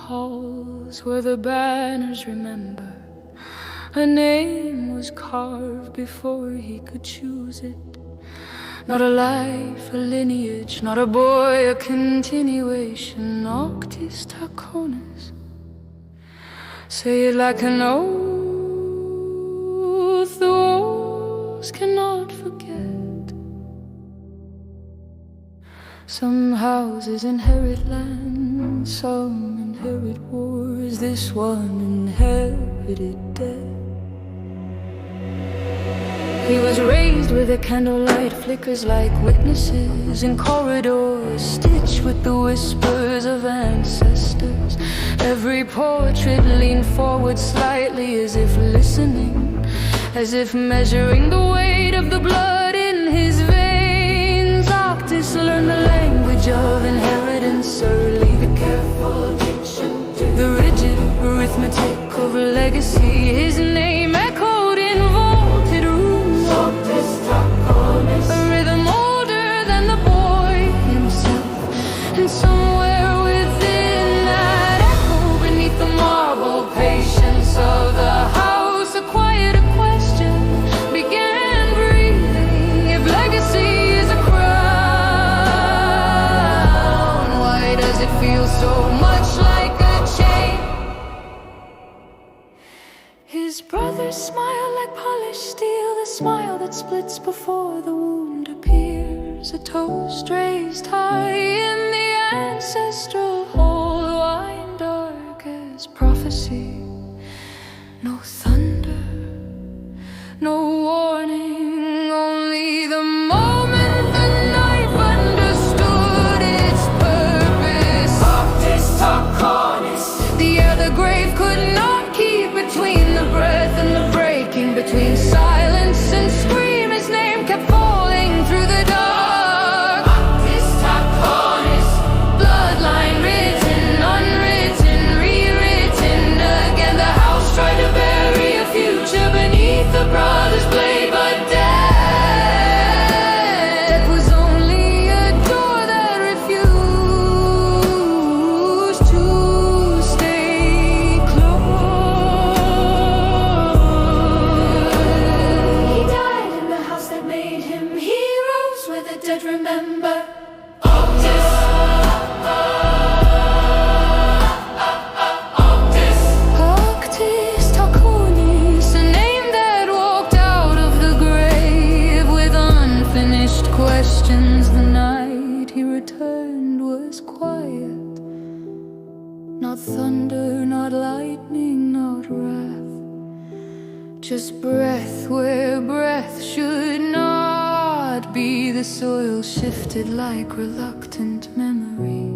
halls where the banners remember. A name was carved before he could choose it. Not a life, a lineage, not a boy, a continuation. Occtis Takkonis. Say it like an oath, the walls cannot forget. Some houses inherit land, some inherit wars. This one inherited death. He was raised with a candlelight, flickers like witnesses in corridors, stitched with the whispers of ancestors. Every portrait leaned forward slightly, as if listening, as if measuring the weight of the blood in his veins. Occtis learned the language of inheritance early, the careful attention to the rigid arithmetic of legacy. His name echoed in vaulted rooms. Occtis Takkonis, a rhythm older than the boy himself. And somewhere within that echo, beneath the marble patience of the house, a quiet question began breathing. If legacy is a crown, why does it feel so much like a chain? His brothers smile like polished steel, the smile that splits before the wound appears. A toast raised high in the ancestral hall, wine dark as prophecy. No thunder, no warning, only the moment the knife understood its purpose. Occtis Takkonis, the air the grave could not keep between the breath and the breaking, between silence and scream. His name kept falling through the dark. Occtis Takkonis, bloodline written, unwritten, rewritten again. The house tried to bury a future beneath the brother's blade, but death was only a door that refused to stay closed. He died in the house that made him heroes, where the dead remember. Occtis, Occtis, Occtis Takkonis, a name that walked out of the grave with unfinished questions. The night he returned was quiet. Not thunder, not lightning, not wrath. Just breath where breath should not be. The soil shifted like reluctant memory.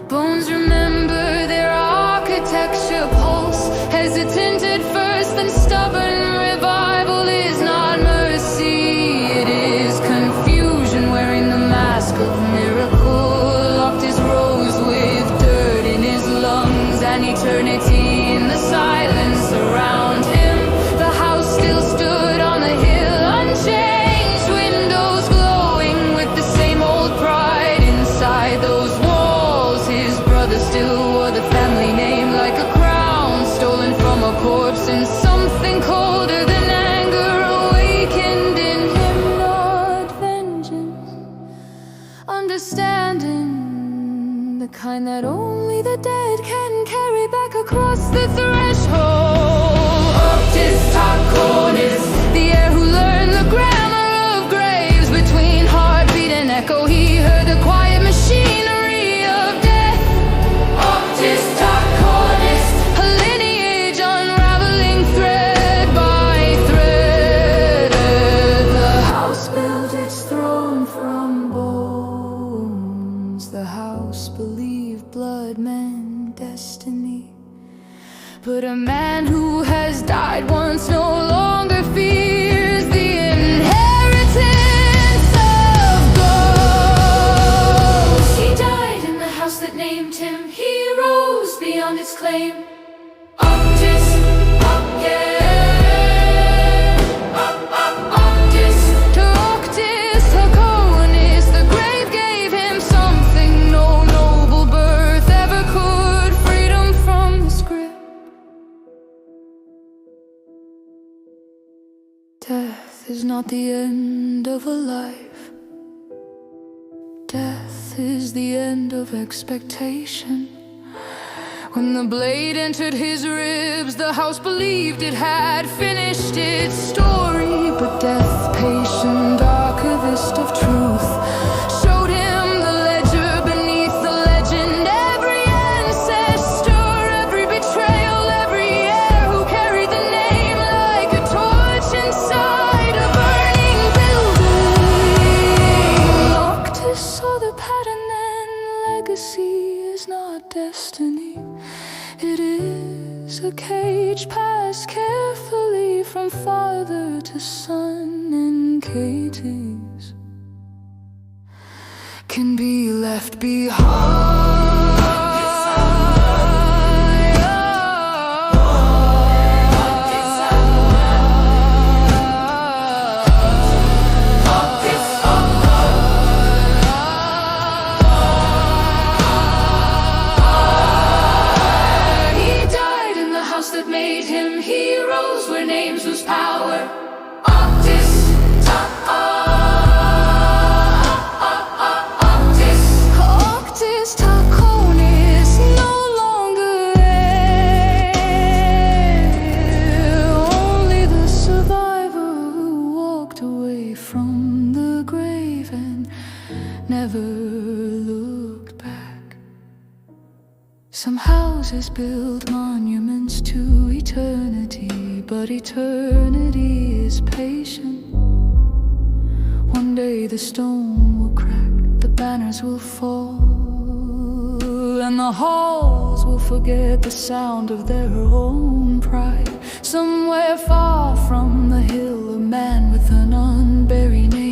Bones remember their architecture pulse, hesitant at first, then stubborn. Revival is not mercy, it is confusion wearing the mask of miracle. Occtis rose with dirt in his lungs, and eternity in the silence around him. The house still stood on the hill, unchanged, windows glowing with the same old pride inside those walls. His brother still wore the family name like a crown, stolen from a corpse, and something colder than anger awakened in him. Not vengeance, understanding, the kind that only the dead can carry back across the threshold. Occtis Takkonis, the heir who learned the grammar of graves. Between heartbeat and echo, he heard the quiet machinery of death. Occtis Takkonis, a lineage unraveling thread by thread. The house built its throne from bones. The house believed blood meant destiny. But a man who has died once no longer fears the inheritance of ghosts. He died in the house that named him. He rose beyond its claim. Occtis, Occtis, to Occtis Takkonis, the grave gave him something no noble birth ever could not the end of a life. Death is the end of expectation. When the blade entered his ribs, the house believed it had finished its story. But death, patient archivist of truth, showed him the ledger beneath the legend. Every ancestor, every betrayal, every heir who carried the name like a torch inside a burning building. Occtis saw the pattern, and legacy is not destiny. It is a cage passed carefully from father to son, and cages can be left behind. That made him heroes, where names lose power. Occtis Takkonis, no longer heir, only the survivor who walked away from the grave and never looked back. Some houses build monuments to eternity, but eternity is patient. One day the stone will crack, the banners will fall, and the halls will forget the sound of their own pride. Somewhere far from the hill, a man with an unburied name